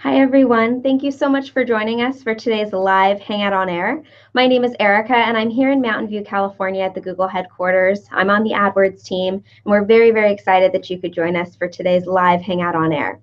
Hi, everyone. Thank you so much for joining us for today's live Hangout on Air. My name is Erica, and I'm here in Mountain View, California at the Google headquarters. I'm on the AdWords team, and we're very, very excited that you could join us for today's live Hangout on Air.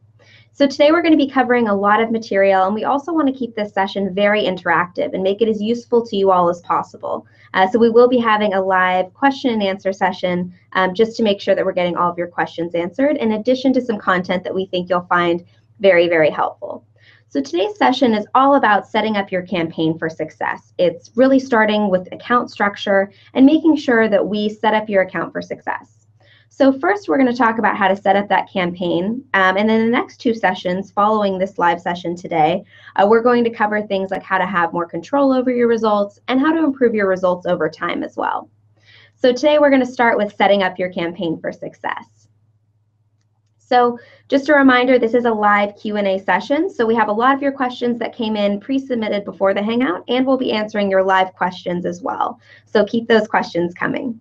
So today we're going to be covering a lot of material, and we also want to keep this session very interactive and make it as useful to you all as possible. So we will be having a live question and answer session just to make sure that we're getting all of your questions answered, in addition to some content that we think you'll find very, very helpful. So today's session is all about setting up your campaign for success. It's really starting with account structure and making sure that we set up your account for success. So first, we're going to talk about how to set up that campaign. And then the next two sessions following this live session today, we're going to cover things like how to have more control over your results and how to improve your results over time as well. So today we're going to start with setting up your campaign for success. So just a reminder, this is a live Q&A session, so we have a lot of your questions that came in pre-submitted before the Hangout, and we'll be answering your live questions as well. So keep those questions coming.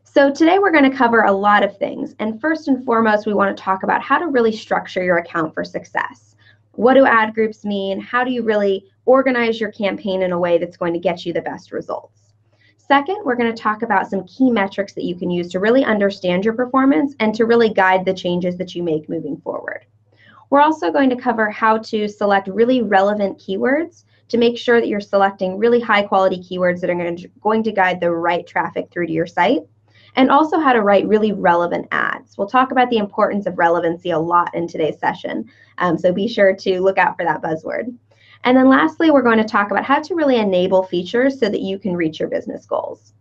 So today we're going to cover a lot of things, and first and foremost, we want to talk about how to really structure your account for success. What do ad groups mean? How do you really organize your campaign in a way that's going to get you the best results? Second, we're going to talk about some key metrics that you can use to really understand your performance and to really guide the changes that you make moving forward. We're also going to cover how to select really relevant keywords to make sure that you're selecting really high quality keywords that are going to guide the right traffic through to your site, and also how to write really relevant ads. We'll talk about the importance of relevancy a lot in today's session, so be sure to look out for that buzzword. And then lastly, we're going to talk about how to really enable features so that you can reach your business goals.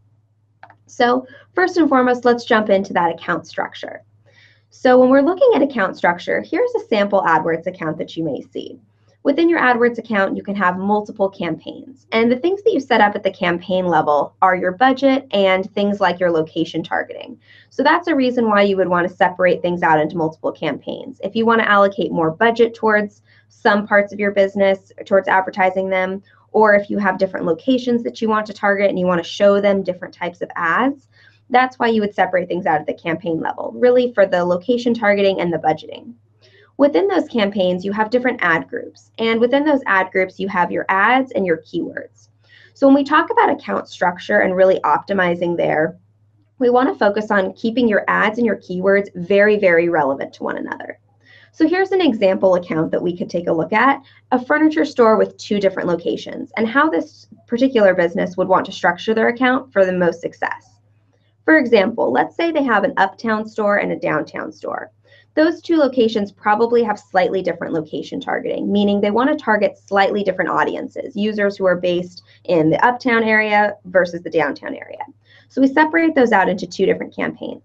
So first and foremost, let's jump into that account structure. So when we're looking at account structure, here's a sample AdWords account that you may see. Within your AdWords account, you can have multiple campaigns. And the things that you set up at the campaign level are your budget and things like your location targeting. So that's a reason why you would want to separate things out into multiple campaigns. If you want to allocate more budget towards some parts of your business, towards advertising them, or if you have different locations that you want to target and you want to show them different types of ads, that's why you would separate things out at the campaign level, really for the location targeting and the budgeting. Within those campaigns, you have different ad groups, and within those ad groups, you have your ads and your keywords. So when we talk about account structure and really optimizing there, we want to focus on keeping your ads and your keywords very, very relevant to one another. So here's an example account that we could take a look at, a furniture store with two different locations, and how this particular business would want to structure their account for the most success. For example, let's say they have an uptown store and a downtown store. Those two locations probably have slightly different location targeting, meaning they want to target slightly different audiences, users who are based in the uptown area versus the downtown area. So we separate those out into two different campaigns.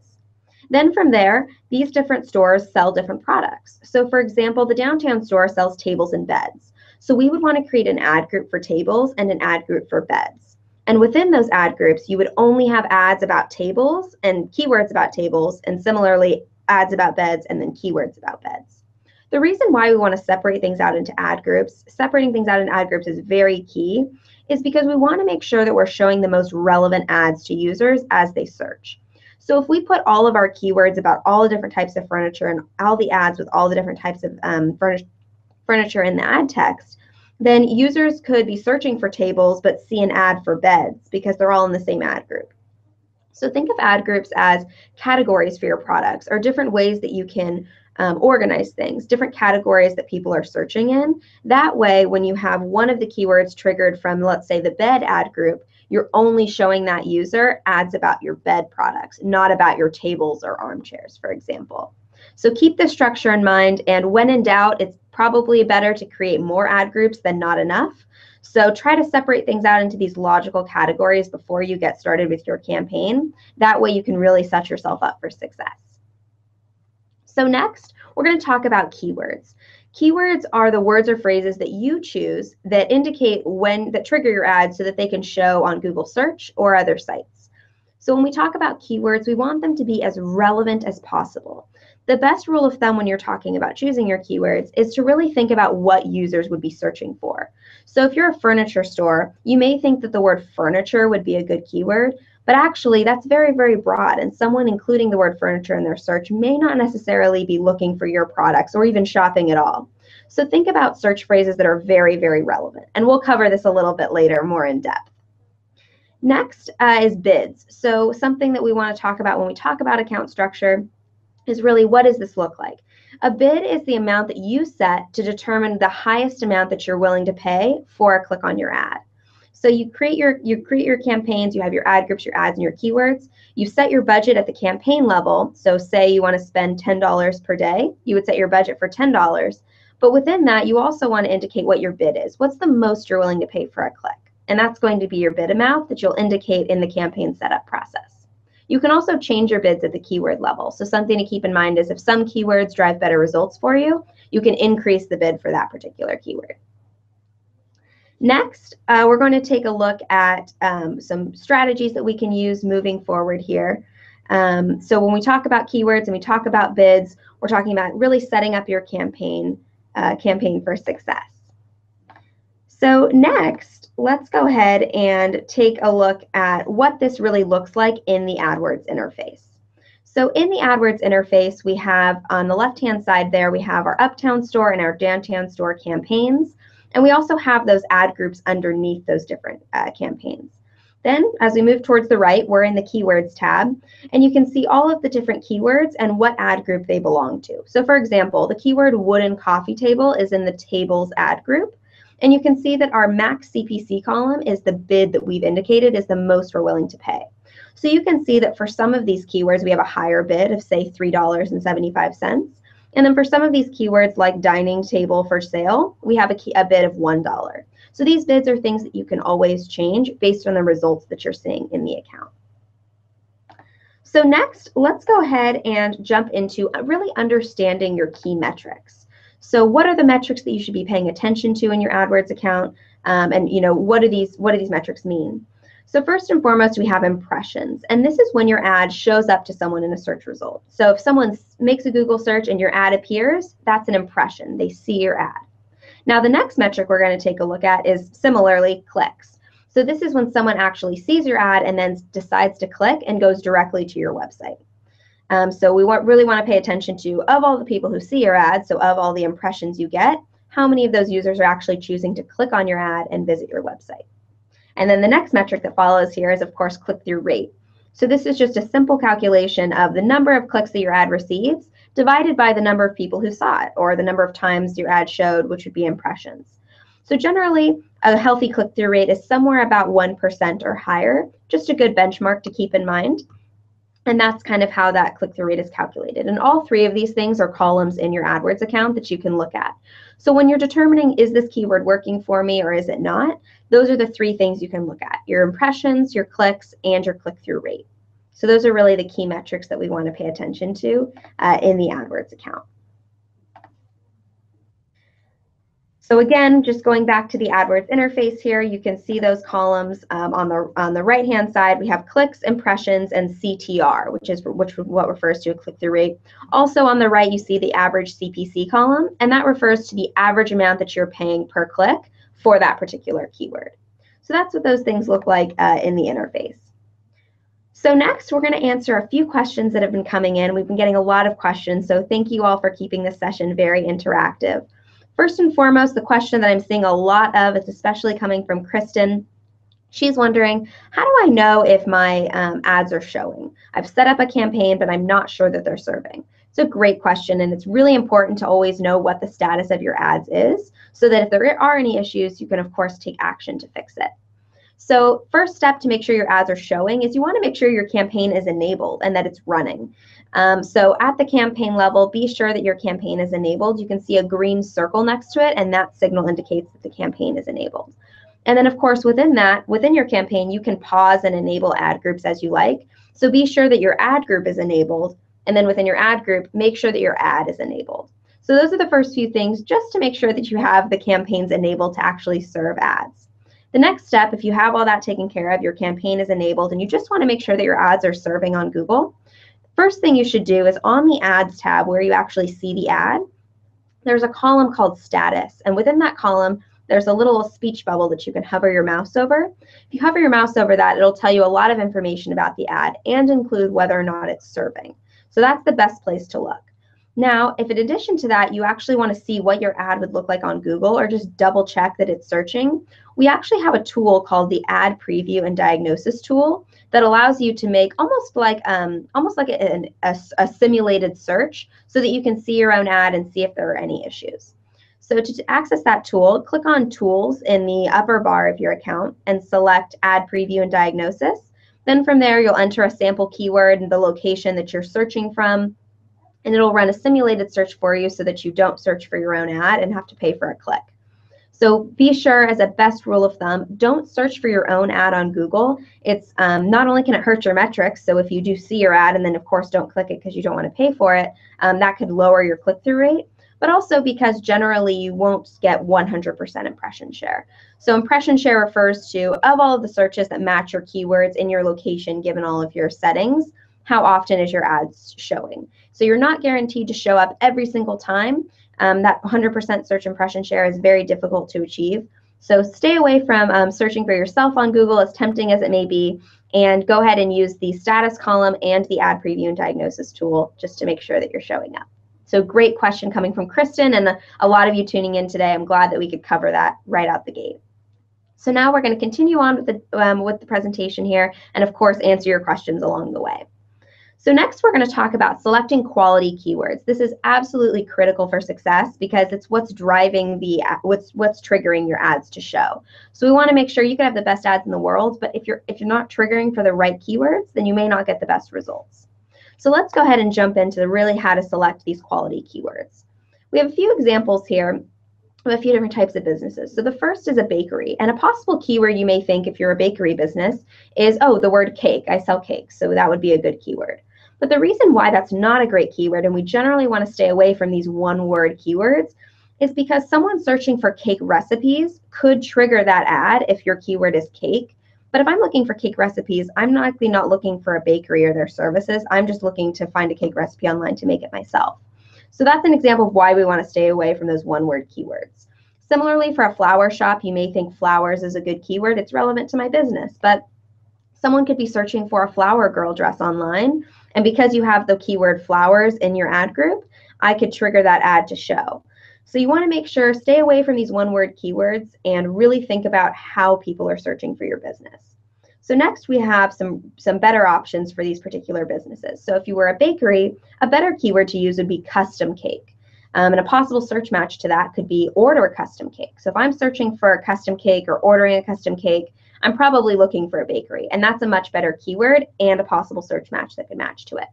Then from there, these different stores sell different products. So for example, the downtown store sells tables and beds. So we would want to create an ad group for tables and an ad group for beds. And within those ad groups, you would only have ads about tables and keywords about tables, and similarly ads about beds and then keywords about beds. The reason why we want to separate things out into ad groups, separating things out in ad groups is very key, is because we want to make sure that we're showing the most relevant ads to users as they search. So if we put all of our keywords about all the different types of furniture and all the ads with all the different types of furniture in the ad text, then users could be searching for tables but see an ad for beds because they're all in the same ad group. So think of ad groups as categories for your products, or different ways that you can organize things, different categories that people are searching in. That way, when you have one of the keywords triggered from, let's say, the bed ad group, you're only showing that user ads about your bed products, not about your tables or armchairs, for example. So keep this structure in mind, and when in doubt, it's probably better to create more ad groups than not enough. So try to separate things out into these logical categories before you get started with your campaign. That way you can really set yourself up for success. So next, we're going to talk about keywords. Keywords are the words or phrases that you choose that indicate that trigger your ads so that they can show on Google search or other sites. So when we talk about keywords, we want them to be as relevant as possible. The best rule of thumb when you're talking about choosing your keywords is to really think about what users would be searching for. So if you're a furniture store, you may think that the word furniture would be a good keyword, but actually that's very, very broad, and someone including the word furniture in their search may not necessarily be looking for your products or even shopping at all. So think about search phrases that are very, very relevant. And we'll cover this a little bit later, more in depth. Next is bids. So something that we want to talk about when we talk about account structure is really, what does this look like? A bid is the amount that you set to determine the highest amount that you're willing to pay for a click on your ad. So you create your campaigns, you have your ad groups, your ads, and your keywords. You set your budget at the campaign level. So say you want to spend $10 per day, you would set your budget for $10. But within that, you also want to indicate what your bid is. What's the most you're willing to pay for a click? And that's going to be your bid amount that you'll indicate in the campaign setup process. You can also change your bids at the keyword level. So something to keep in mind is if some keywords drive better results for you, you can increase the bid for that particular keyword. Next, we're going to take a look at some strategies that we can use moving forward here. So when we talk about keywords and we talk about bids, we're talking about really setting up your campaign for success. So next, let's go ahead and take a look at what this really looks like in the AdWords interface. So in the AdWords interface, we have on the left-hand side there, we have our Uptown store and our Downtown store campaigns. And we also have those ad groups underneath those different campaigns. Then as we move towards the right, we're in the Keywords tab, and you can see all of the different keywords and what ad group they belong to. So for example, the keyword wooden coffee table is in the tables ad group, and you can see that our max CPC column is the bid that we've indicated is the most we're willing to pay. So you can see that for some of these keywords, we have a higher bid of say $3.75. And then for some of these keywords like dining table for sale, we have a bid of $1. So these bids are things that you can always change based on the results that you're seeing in the account. So next, let's go ahead and jump into really understanding your key metrics. So what are the metrics that you should be paying attention to in your AdWords account? And what do these metrics mean? So first and foremost, we have impressions, and this is when your ad shows up to someone in a search result. So if someone makes a Google search and your ad appears, that's an impression. They see your ad. Now the next metric we're going to take a look at is similarly clicks. So this is when someone actually sees your ad and then decides to click and goes directly to your website. So we really want to pay attention to, of all the people who see your ad, so of all the impressions you get, how many of those users are actually choosing to click on your ad and visit your website. And then the next metric that follows here is, of course, click-through rate. So this is just a simple calculation of the number of clicks that your ad receives divided by the number of people who saw it, or the number of times your ad showed, which would be impressions. So generally, a healthy click-through rate is somewhere about 1% or higher, just a good benchmark to keep in mind. And that's kind of how that click-through rate is calculated. And all three of these things are columns in your AdWords account that you can look at. So when you're determining, is this keyword working for me or is it not, those are the three things you can look at: your impressions, your clicks, and your click-through rate. So those are really the key metrics that we want to pay attention to in the AdWords account. So again, just going back to the AdWords interface here, you can see those columns on the right-hand side. We have clicks, impressions, and CTR, which what refers to a click-through rate. Also on the right, you see the average CPC column, and that refers to the average amount that you're paying per click for that particular keyword. So that's what those things look like in the interface. So next, we're going to answer a few questions that have been coming in. We've been getting a lot of questions, so thank you all for keeping this session very interactive. First and foremost, the question that I'm seeing a lot of is especially coming from Kristen. She's wondering, how do I know if my ads are showing? I've set up a campaign, but I'm not sure that they're serving. It's a great question, and it's really important to always know what the status of your ads is, so that if there are any issues, you can, of course, take action to fix it. So first step to make sure your ads are showing is you want to make sure your campaign is enabled and that it's running. So at the campaign level, be sure that your campaign is enabled. You can see a green circle next to it, and that signal indicates that the campaign is enabled. And then, of course, within your campaign, you can pause and enable ad groups as you like. So be sure that your ad group is enabled, and then within your ad group, make sure that your ad is enabled. So those are the first few things, just to make sure that you have the campaigns enabled to actually serve ads. The next step, if you have all that taken care of, your campaign is enabled, and you just want to make sure that your ads are serving on Google, first thing you should do is on the Ads tab where you actually see the ad, there's a column called Status, and within that column, there's a little speech bubble that you can hover your mouse over. If you hover your mouse over that, it'll tell you a lot of information about the ad and include whether or not it's serving. So that's the best place to look. Now, if in addition to that, you actually want to see what your ad would look like on Google or just double check that it's searching, we actually have a tool called the Ad Preview and Diagnosis tool that allows you to make almost like a simulated search so that you can see your own ad and see if there are any issues. So to access that tool, click on Tools in the upper bar of your account and select Ad Preview and Diagnosis. Then from there, you'll enter a sample keyword and the location that you're searching from, and it'll run a simulated search for you so that you don't search for your own ad and have to pay for a click. So be sure, as a best rule of thumb, don't search for your own ad on Google. It's not only can it hurt your metrics, so if you do see your ad and then of course don't click it because you don't want to pay for it, that could lower your click-through rate, but also because generally you won't get 100% impression share. So impression share refers to, of all of the searches that match your keywords in your location given all of your settings, how often is your ads showing. So you're not guaranteed to show up every single time. That 100% search impression share is very difficult to achieve. So stay away from searching for yourself on Google, as tempting as it may be, and go ahead and use the status column and the Ad Preview and Diagnosis tool just to make sure that you're showing up. So great question coming from Kristen and a lot of you tuning in today. I'm glad that we could cover that right out the gate. So now we're going to continue on with the presentation here and of course answer your questions along the way. So next we're going to talk about selecting quality keywords. This is absolutely critical for success because it's what's driving what's triggering your ads to show. So we want to make sure you can have the best ads in the world, but if you're not triggering for the right keywords, then you may not get the best results. So let's go ahead and jump into really how to select these quality keywords. We have a few examples here of a few different types of businesses. So the first is a bakery, and a possible keyword you may think if you're a bakery business is, oh, the word cake. I sell cakes, so that would be a good keyword. But the reason why that's not a great keyword, and we generally want to stay away from these one-word keywords, is because someone searching for cake recipes could trigger that ad if your keyword is cake. But if I'm looking for cake recipes, I'm likely not looking for a bakery or their services. I'm just looking to find a cake recipe online to make it myself. So that's an example of why we want to stay away from those one-word keywords. Similarly, for a flower shop, you may think flowers is a good keyword. It's relevant to my business, but someone could be searching for a flower girl dress online, and because you have the keyword flowers in your ad group, I could trigger that ad to show. So you want to make sure, stay away from these one-word keywords and really think about how people are searching for your business. So next we have some better options for these particular businesses. So if you were a bakery, a better keyword to use would be custom cake. And a possible search match to that could be order custom cake. So if I'm searching for a custom cake or ordering a custom cake, I'm probably looking for a bakery, and that's a much better keyword and a possible search match that could match to it.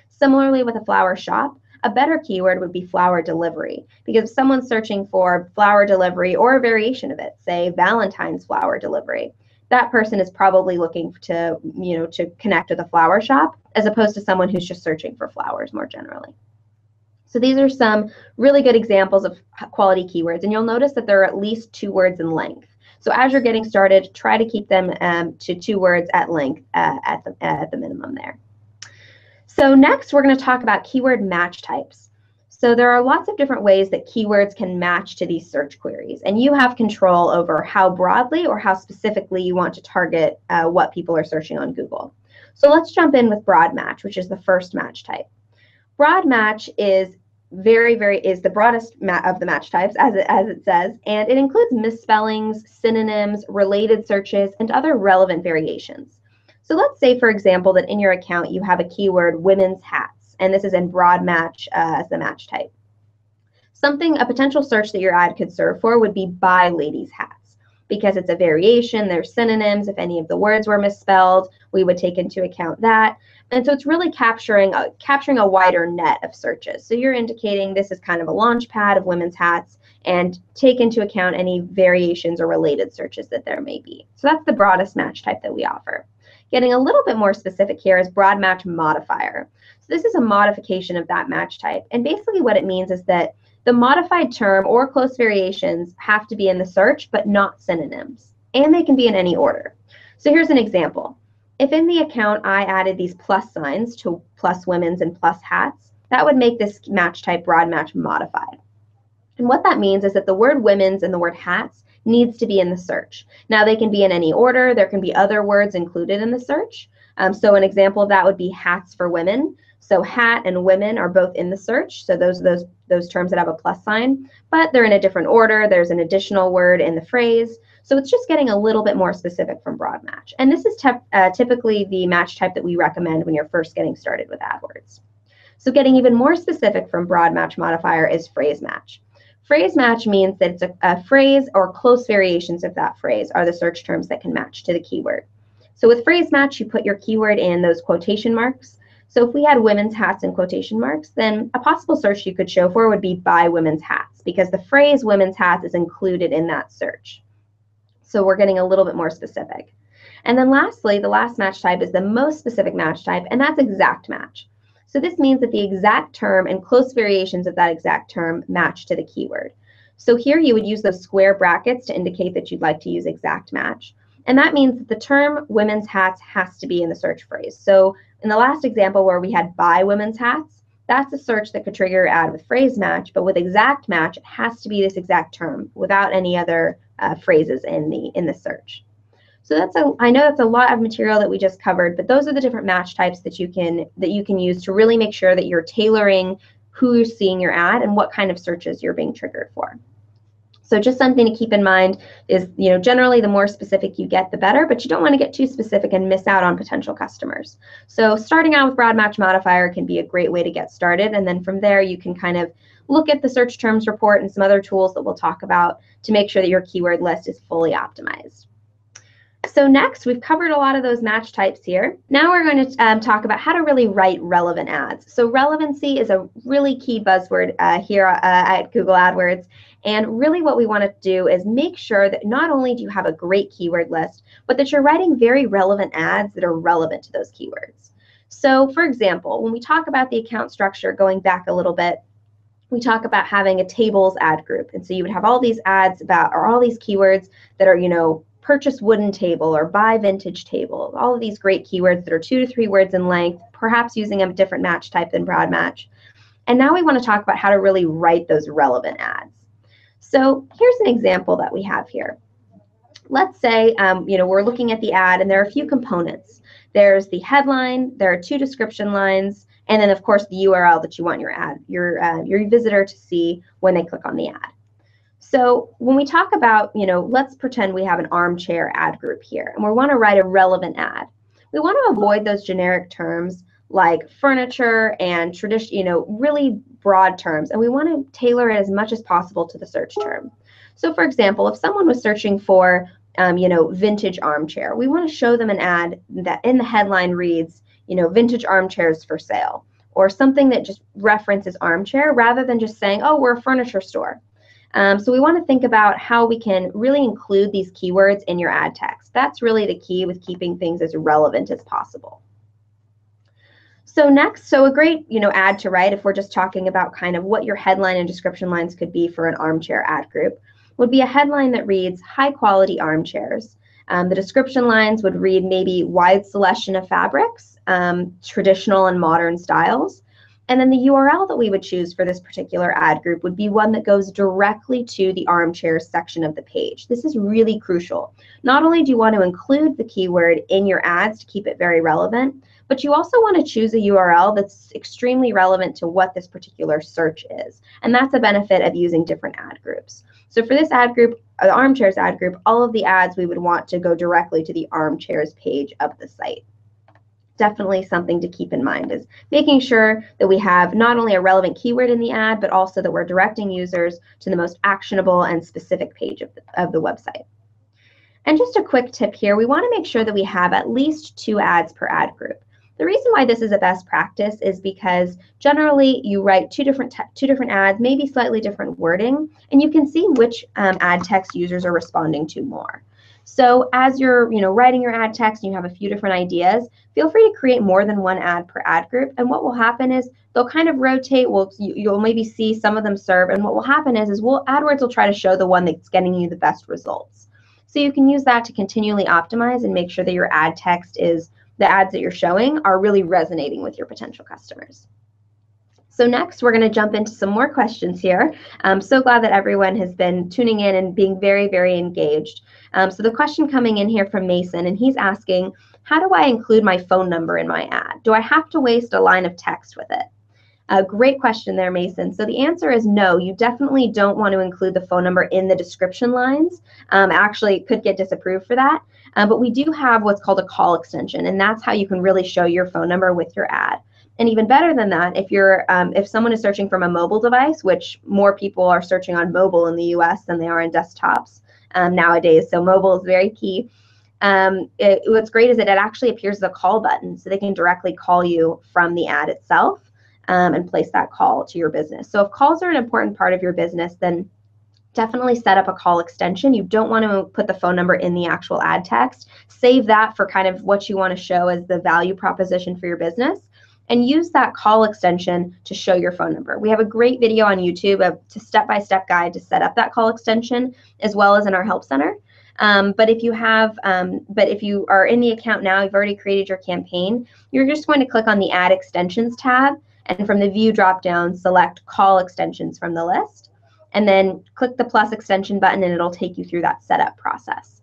Similarly, with a flower shop, a better keyword would be flower delivery, because if someone's searching for flower delivery or a variation of it, say Valentine's flower delivery, that person is probably looking to connect with a flower shop as opposed to someone who's just searching for flowers more generally. So these are some really good examples of quality keywords, and you'll notice that there are at least 2 words in length. So as you're getting started, try to keep them to 2 words at length at the minimum there. So next, we're going to talk about keyword match types. So there are lots of different ways that keywords can match to these search queries, and you have control over how broadly or how specifically you want to target what people are searching on Google. So let's jump in with broad match, which is the first match type. Broad match is the broadest of the match types, as it says, and it includes misspellings, synonyms, related searches, and other relevant variations. So let's say, for example, that in your account you have a keyword women's hats, and this is in broad match as the match type. A potential search that your ad could serve for would be buy ladies hats, because it's a variation, there's synonyms. If any of the words were misspelled, we would take into account that. And so it's really capturing a wider net of searches. So you're indicating this is kind of a launch pad of women's hats, and take into account any variations or related searches that there may be. So that's the broadest match type that we offer. Getting a little bit more specific here is broad match modifier. So this is a modification of that match type. And basically what it means is that the modified term or close variations have to be in the search, but not synonyms. And they can be in any order. So here's an example. If in the account I added these plus signs to plus women's and plus hats, that would make this match type broad match modified. And what that means is that the word women's and the word hats needs to be in the search. Now they can be in any order, there can be other words included in the search, So an example of that would be hats for women. So hat and women are both in the search. So those terms that have a plus sign, but they're in a different order. There's an additional word in the phrase. So it's just getting a little bit more specific from broad match. And this is typically the match type that we recommend when you're first getting started with AdWords. So getting even more specific from broad match modifier is phrase match. Phrase match means that it's a phrase or close variations of that phrase are the search terms that can match to the keyword. So with phrase match, you put your keyword in those quotation marks. So if we had women's hats in quotation marks, then a possible search you could show for would be buy women's hats, because the phrase women's hats is included in that search. So we're getting a little bit more specific. And then lastly, the last match type is the most specific match type, and that's exact match. So this means that the exact term and close variations of that exact term match to the keyword. So here you would use those square brackets to indicate that you'd like to use exact match. And that means that the term women's hats has to be in the search phrase. So in the last example where we had buy women's hats, that's a search that could trigger your ad with phrase match, but with exact match, it has to be this exact term without any other phrases in the search. So I know that's a lot of material that we just covered, but those are the different match types that you can use to really make sure that you're tailoring who's seeing your ad and what kind of searches you're being triggered for. So just something to keep in mind is, generally the more specific you get, the better, but you don't want to get too specific and miss out on potential customers. So starting out with broad match modifier can be a great way to get started, and then from there you can kind of look at the search terms report and some other tools that we'll talk about to make sure that your keyword list is fully optimized. So next, we've covered a lot of those match types here. Now we're going to talk about how to really write relevant ads. So relevancy is a really key buzzword here at Google AdWords. And really what we want to do is make sure that not only do you have a great keyword list, but that you're writing very relevant ads that are relevant to those keywords. So for example, when we talk about the account structure, going back a little bit, we talk about having a tables ad group. And so you would have all these ads about, or all these keywords that are, purchase wooden table or buy vintage table, all of these great keywords that are 2 to 3 words in length, perhaps using a different match type than broad match. And now we want to talk about how to really write those relevant ads. So here's an example that we have here. Let's say we're looking at the ad and there are a few components. There's the headline, there are 2 description lines, and then of course the URL that you want your visitor to see when they click on the ad. So when we talk about, let's pretend we have an armchair ad group here and we want to write a relevant ad. We want to avoid those generic terms like furniture and really broad terms, and we want to tailor it as much as possible to the search term. So for example, if someone was searching for, vintage armchair, we want to show them an ad that in the headline reads, vintage armchairs for sale, or something that just references armchair rather than just saying, oh, we're a furniture store. So we want to think about how we can really include these keywords in your ad text. That's really the key with keeping things as relevant as possible. So next, a great ad to write, if we're just talking about kind of what your headline and description lines could be for an armchair ad group, would be a headline that reads high quality armchairs. The description lines would read maybe wide selection of fabrics, traditional and modern styles. And then the URL that we would choose for this particular ad group would be one that goes directly to the armchairs section of the page. This is really crucial. Not only do you want to include the keyword in your ads to keep it very relevant, but you also want to choose a URL that's extremely relevant to what this particular search is. And that's a benefit of using different ad groups. So for this ad group, the armchairs ad group, all of the ads we would want to go directly to the armchairs page of the site. Definitely something to keep in mind is making sure that we have not only a relevant keyword in the ad, but also that we're directing users to the most actionable and specific page of the website. And just a quick tip here, we want to make sure that we have at least 2 ads per ad group. The reason why this is a best practice is because generally you write two different ads, maybe slightly different wording, and you can see which ad text users are responding to more. So as you're writing your ad text and you have a few different ideas, feel free to create more than 1 ad per ad group. And what will happen is they'll kind of rotate. You'll maybe see some of them serve. And what will happen is AdWords will try to show the one that's getting you the best results. So you can use that to continually optimize and make sure that your ad text the ads that you're showing are really resonating with your potential customers. So next, we're going to jump into some more questions here. I'm so glad that everyone has been tuning in and being very, very engaged. So the question coming in here from Mason, and he's asking, how do I include my phone number in my ad? Do I have to waste a line of text with it? A great question there, Mason. So the answer is no, you definitely don't want to include the phone number in the description lines. Actually, it could get disapproved for that. But we do have what's called a call extension, and that's how you can really show your phone number with your ad. And even better than that, if someone is searching from a mobile device, which more people are searching on mobile in the US than they are on desktops nowadays, so mobile is very key. What's great is that it actually appears as a call button, so they can directly call you from the ad itself. And place that call to your business. So if calls are an important part of your business, then definitely set up a call extension. You don't want to put the phone number in the actual ad text. Save that for kind of what you want to show as the value proposition for your business, and use that call extension to show your phone number. We have a great video on YouTube, a step-by-step guide to set up that call extension, as well as in our help center. But if you are in the account now, you've already created your campaign, you're just going to click on the Add Extensions tab, and from the View drop-down, select Call Extensions from the list, and then click the plus extension button, and it'll take you through that setup process.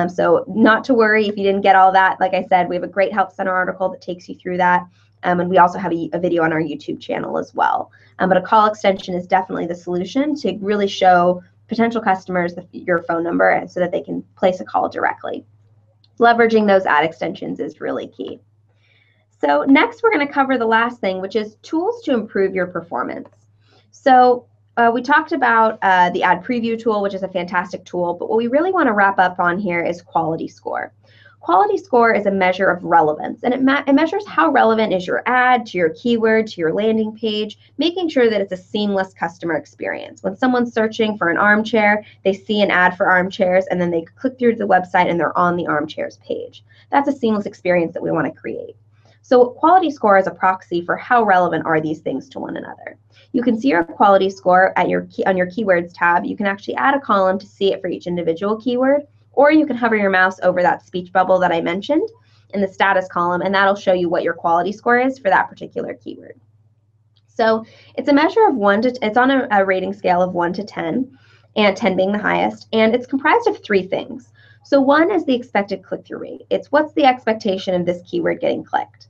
So not to worry if you didn't get all that. Like I said, we have a great Help Center article that takes you through that, and we also have a video on our YouTube channel as well. But a call extension is definitely the solution to really show potential customers your phone number so that they can place a call directly. Leveraging those ad extensions is really key. So next we're going to cover the last thing, which is tools to improve your performance. So we talked about the ad preview tool, which is a fantastic tool, but what we really want to wrap up on here is quality score. Quality score is a measure of relevance, and it measures how relevant is your ad to your keyword, to your landing page, making sure that it's a seamless customer experience. When someone's searching for an armchair, they see an ad for armchairs, and then they click through to the website and they're on the armchairs page. That's a seamless experience that we want to create. So quality score is a proxy for how relevant are these things to one another. You can see your quality score on your keywords tab. You can actually add a column to see it for each individual keyword, or you can hover your mouse over that speech bubble that I mentioned in the status column, and that'll show you what your quality score is for that particular keyword. So it's a measure of it's on a rating scale of 1 to 10, and 10 being the highest, and it's comprised of 3 things. So 1 is the expected click-through rate. It's what's the expectation of this keyword getting clicked.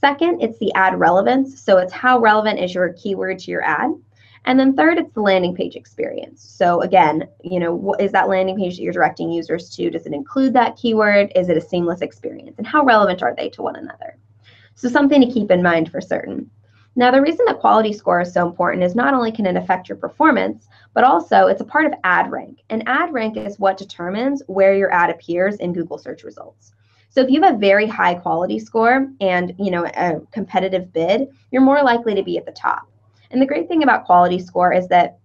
Second, it's the ad relevance. So it's how relevant is your keyword to your ad. And then third, it's the landing page experience. So again, what is that landing page that you're directing users to? Does it include that keyword? Is it a seamless experience? And how relevant are they to one another? So something to keep in mind for certain. Now, the reason the quality score is so important is not only can it affect your performance, but also it's a part of ad rank. And ad rank is what determines where your ad appears in Google search results. So if you have a very high quality score and a competitive bid, you're more likely to be at the top. And the great thing about quality score is that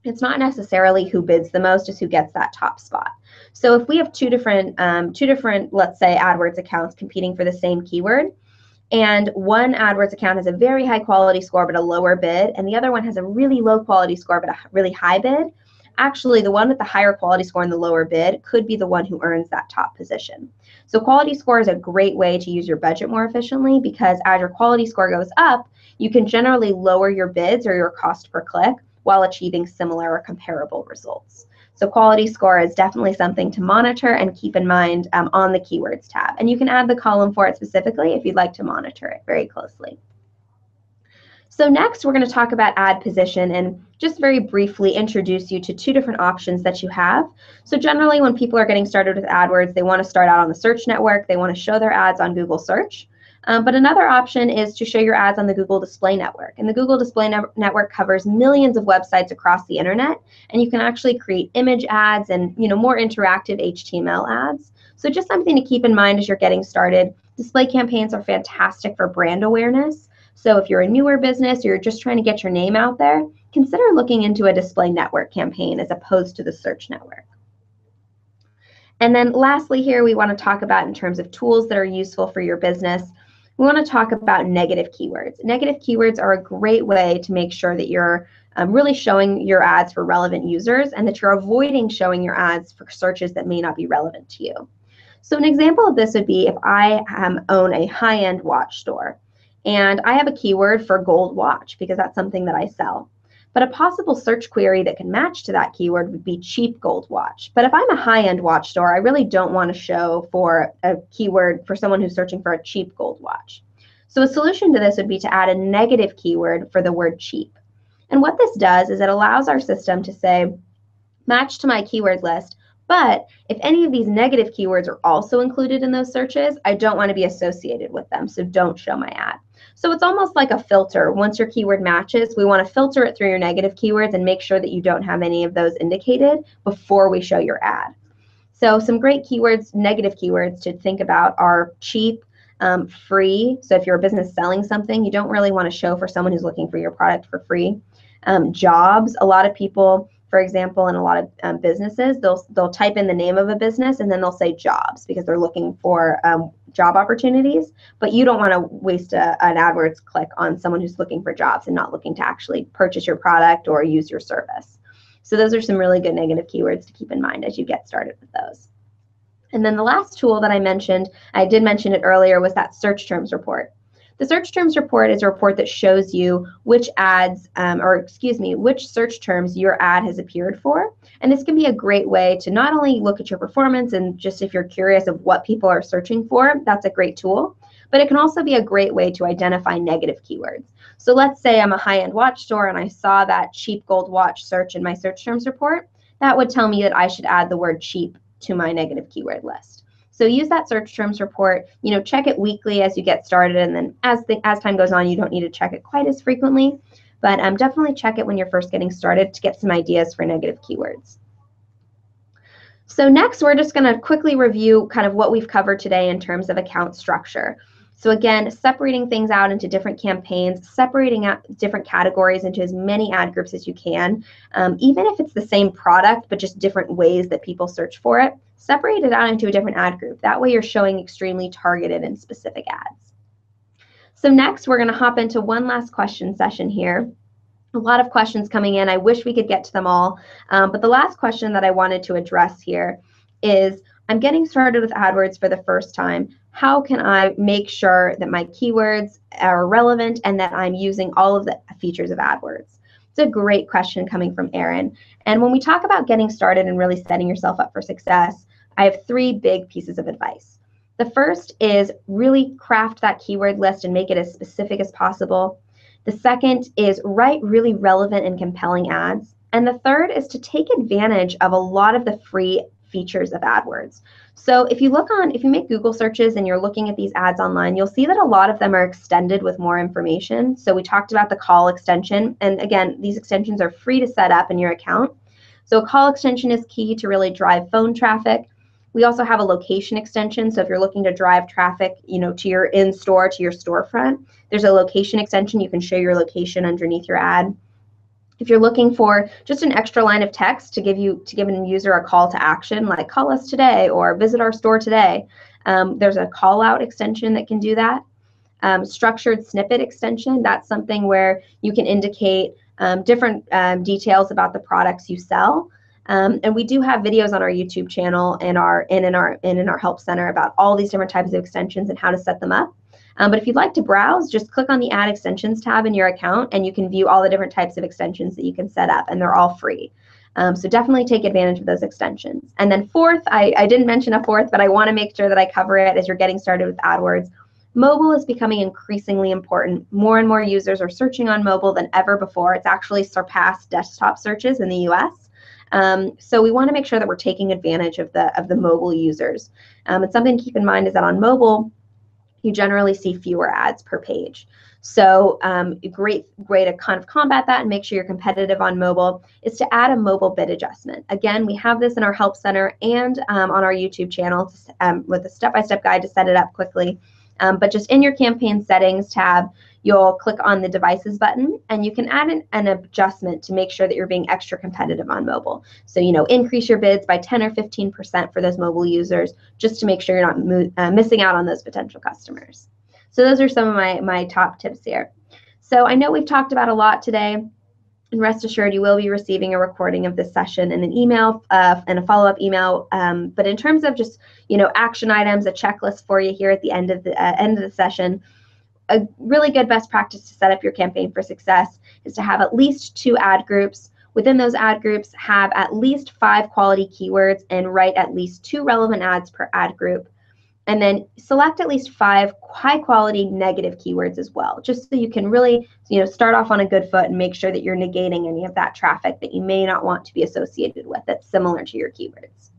it's not necessarily who bids the most, it's who gets that top spot. So if we have two different, let's say, AdWords accounts competing for the same keyword, and one AdWords account has a very high quality score but a lower bid, and the other one has a really low quality score but a really high bid, actually the one with the higher quality score and the lower bid could be the one who earns that top position. So quality score is a great way to use your budget more efficiently, because as your quality score goes up, you can generally lower your bids or your cost per click while achieving similar or comparable results. So quality score is definitely something to monitor and keep in mind on the keywords tab. And you can add the column for it specifically if you'd like to monitor it very closely. So next, we're going to talk about ad position and just very briefly introduce you to 2 different options that you have. So generally, when people are getting started with AdWords, they want to start out on the search network. They want to show their ads on Google search. But another option is to show your ads on the Google Display Network. And the Google Display Network covers millions of websites across the internet, and you can actually create image ads and more interactive HTML ads. So just something to keep in mind as you're getting started. Display campaigns are fantastic for brand awareness. So if you're a newer business or you're just trying to get your name out there, consider looking into a display network campaign as opposed to the search network. And then lastly here, we want to talk about in terms of tools that are useful for your business. We want to talk about negative keywords. Negative keywords are a great way to make sure that you're really showing your ads for relevant users and that you're avoiding showing your ads for searches that may not be relevant to you. So an example of this would be if I own a high-end watch store and I have a keyword for gold watch because that's something that I sell. But a possible search query that can match to that keyword would be cheap gold watch. But if I'm a high-end watch store, I really don't want to show for a keyword for someone who's searching for a cheap gold watch. So a solution to this would be to add a negative keyword for the word cheap. And what this does is it allows our system to say, match to my keyword list, but if any of these negative keywords are also included in those searches, I don't want to be associated with them, so don't show my ad. So it's almost like a filter. Once your keyword matches, we want to filter it through your negative keywords and make sure that you don't have any of those indicated before we show your ad. So some great keywords, negative keywords to think about are cheap, free. So if you're a business selling something, you don't really want to show for someone who's looking for your product for free. Jobs, a lot of people, for example, in a lot of businesses, they'll type in the name of a business and then they'll say jobs because they're looking for job opportunities. But you don't want to waste an AdWords click on someone who's looking for jobs and not looking to actually purchase your product or use your service. So those are some really good negative keywords to keep in mind as you get started with those. And then the last tool that I did mention it earlier, was that search terms report. The search terms report is a report that shows you which which search terms your ad has appeared for. And this can be a great way to not only look at your performance and just if you're curious of what people are searching for, that's a great tool, but it can also be a great way to identify negative keywords. So let's say I'm a high-end watch store and I saw that cheap gold watch search in my search terms report. That would tell me that I should add the word cheap to my negative keyword list. So use that search terms report, check it weekly as you get started, and then as time goes on, you don't need to check it quite as frequently, but definitely check it when you're first getting started to get some ideas for negative keywords. So next, we're just going to quickly review kind of what we've covered today in terms of account structure. So again, separating things out into different campaigns, separating out different categories into as many ad groups as you can, even if it's the same product, but just different ways that people search for it, separate it out into a different ad group. That way you're showing extremely targeted and specific ads. So next, we're going to hop into one last question session here. A lot of questions coming in. I wish we could get to them all, but the last question that I wanted to address here is, I'm getting started with AdWords for the first time. How can I make sure that my keywords are relevant and that I'm using all of the features of AdWords? It's a great question coming from Erin. And when we talk about getting started and really setting yourself up for success, I have 3 big pieces of advice. The first is really craft that keyword list and make it as specific as possible. The second is write really relevant and compelling ads. And the third is to take advantage of a lot of the free features of AdWords. So if you make Google searches and you're looking at these ads online, you'll see that a lot of them are extended with more information. So we talked about the call extension, and again, these extensions are free to set up in your account. So a call extension is key to really drive phone traffic. We also have a location extension. So if you're looking to drive traffic, to your in-store, to your storefront, there's a location extension. You can show your location underneath your ad. If you're looking for just an extra line of text to give a user a call to action, like call us today or visit our store today, there's a call out extension that can do that. Structured snippet extension, that's something where you can indicate different details about the products you sell. And we do have videos on our YouTube channel and in our help center about all these different types of extensions and how to set them up. But if you'd like to browse, just click on the Add Extensions tab in your account and you can view all the different types of extensions that you can set up, and they're all free. So definitely take advantage of those extensions. And then fourth, I didn't mention a fourth, but I want to make sure that I cover it as you're getting started with AdWords. Mobile is becoming increasingly important. More and more users are searching on mobile than ever before. It's actually surpassed desktop searches in the US. So we want to make sure that we're taking advantage of the mobile users. And something to keep in mind is that on mobile, you generally see fewer ads per page. So great to kind of combat that and make sure you're competitive on mobile is to add a mobile bid adjustment. Again, we have this in our help center and on our YouTube channel with a step-by-step guide to set it up quickly. But just in your campaign settings tab, you'll click on the devices button and you can add an adjustment to make sure that you're being extra competitive on mobile. So, increase your bids by 10 or 15% for those mobile users just to make sure you're not missing out on those potential customers. So those are some of my top tips here. So I know we've talked about a lot today, and rest assured you will be receiving a recording of this session and an email and a follow-up email. But in terms of just, action items, a checklist for you here at the end of the session, a really good best practice to set up your campaign for success is to have at least 2 ad groups. Within those ad groups, have at least 5 quality keywords and write at least 2 relevant ads per ad group. And then select at least 5 high quality negative keywords as well, just so you can really, start off on a good foot and make sure that you're negating any of that traffic that you may not want to be associated with that's similar to your keywords.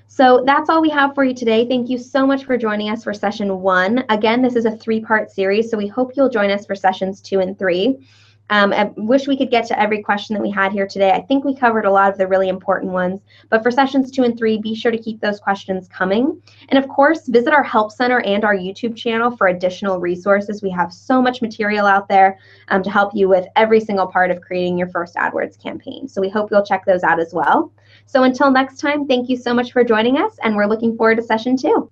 So that's all we have for you today. Thank you so much for joining us for session 1. Again, this is a 3-part series, so we hope you'll join us for sessions 2 and 3. I wish we could get to every question that we had here today. I think we covered a lot of the really important ones, but for sessions 2 and 3, be sure to keep those questions coming. And of course, visit our Help Center and our YouTube channel for additional resources. We have so much material out there to help you with every single part of creating your first AdWords campaign. So we hope you'll check those out as well. So until next time, thank you so much for joining us, and we're looking forward to session 2.